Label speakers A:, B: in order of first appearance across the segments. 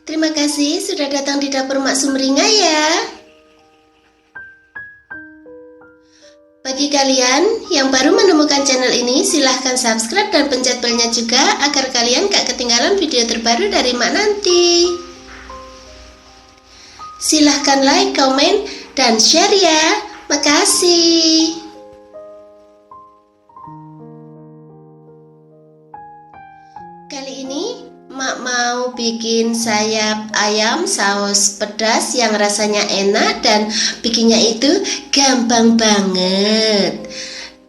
A: Terima kasih sudah datang di dapur Mak Sumringah ya. Bagi kalian yang baru menemukan channel ini, silahkan subscribe dan pencet belnya juga agar kalian gak ketinggalan video terbaru dari Mak nanti. Silahkan like, komen, dan share ya. Makasih. Kali ini Mak mau bikin sayap ayam saus pedas yang rasanya enak dan bikinnya itu gampang banget.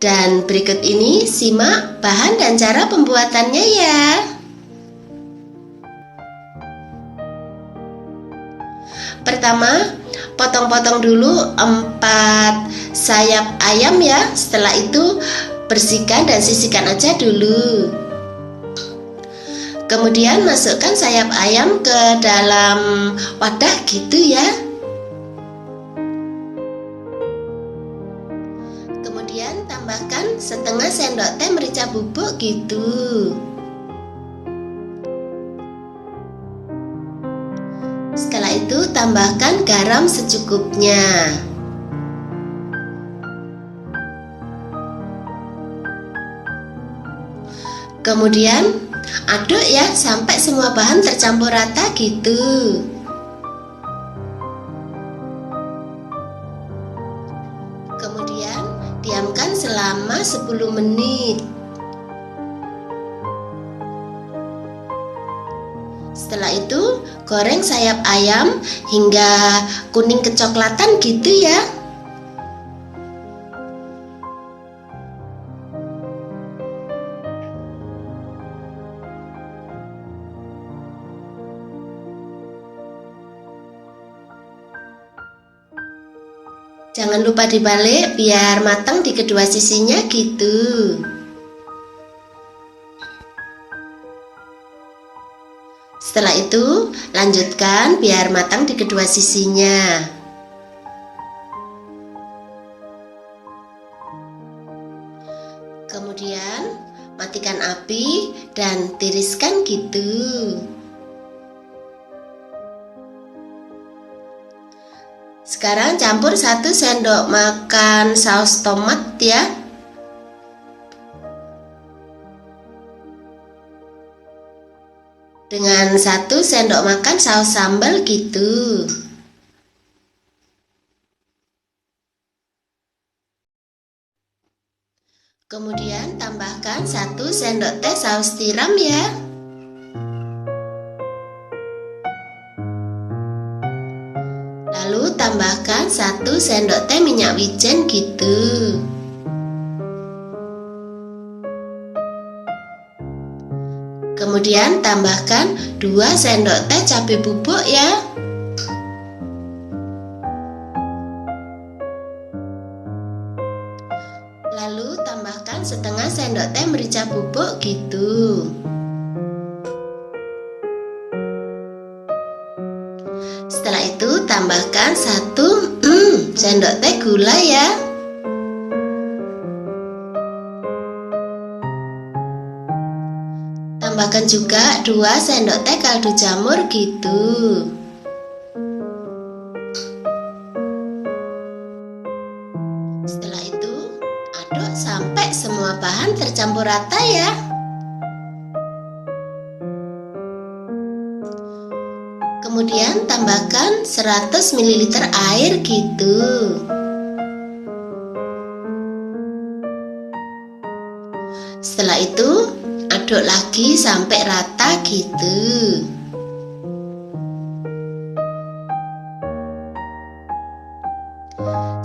A: Dan berikut ini simak bahan dan cara pembuatannya ya. Pertama, potong-potong dulu 4 sayap ayam ya. Setelah itu bersihkan dan sisihkan aja dulu. Kemudian masukkan sayap ayam ke dalam wadah gitu ya. Kemudian tambahkan setengah sendok teh merica bubuk gitu. Setelah itu tambahkan garam secukupnya. Kemudian aduk ya sampai semua bahan tercampur rata gitu. Kemudian diamkan selama 10 menit. Setelah itu goreng sayap ayam hingga kuning kecoklatan gitu ya. Jangan lupa dibalik biar matang di kedua sisinya gitu. Setelah itu lanjutkan biar matang di kedua sisinya. Kemudian matikan api dan tiriskan gitu. Sekarang campur 1 sendok makan saus tomat ya. Dengan 1 sendok makan saus sambal gitu. Kemudian tambahkan 1 sendok teh saus tiram ya. Lalu tambahkan 1 sendok teh minyak wijen gitu. Kemudian tambahkan 2 sendok teh cabai bubuk ya. Lalu tambahkan setengah sendok teh merica bubuk gitu. Setelah itu tambahkan 1 sendok teh gula ya. Tambahkan juga 2 sendok teh kaldu jamur gitu. Setelah itu aduk sampai semua bahan tercampur rata ya. Kemudian tambahkan 100 ml air gitu. Setelah itu aduk lagi sampai rata gitu.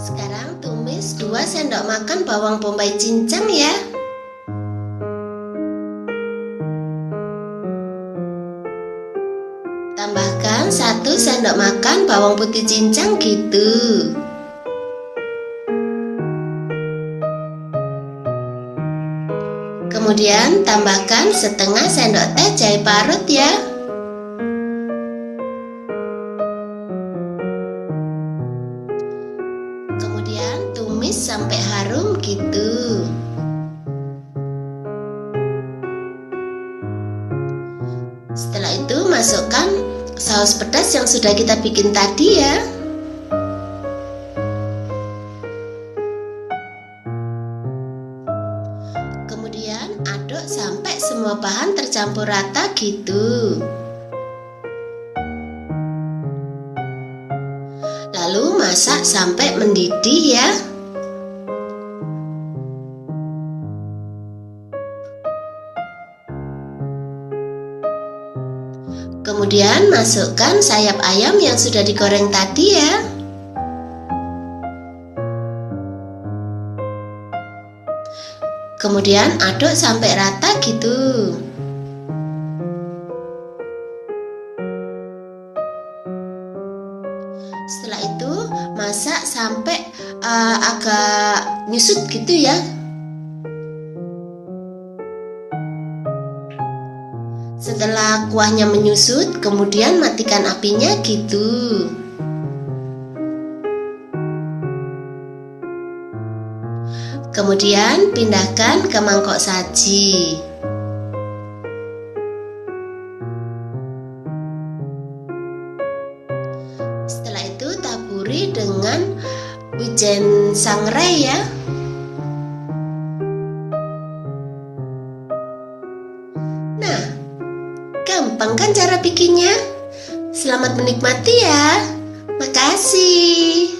A: Sekarang tumis 2 sendok makan bawang bombay cincang ya. Tambahkan 1 sendok makan bawang putih cincang gitu. Kemudian tambahkan setengah sendok teh jahe parut ya. Kemudian tumis sampai harum gitu. Setelah itu masukkan saus pedas yang sudah kita bikin tadi ya. Kemudian aduk sampai semua bahan tercampur rata gitu. Lalu masak sampai mendidih ya. Kemudian masukkan sayap ayam yang sudah digoreng tadi ya. Kemudian aduk sampai rata gitu. Setelah itu masak sampai agak nyusut gitu ya. Setelah kuahnya menyusut, kemudian matikan apinya gitu. Kemudian pindahkan ke mangkok saji. Setelah itu taburi dengan wijen sangrai ya. Nah, gampang kan cara bikinnya? Selamat menikmati ya. Makasih.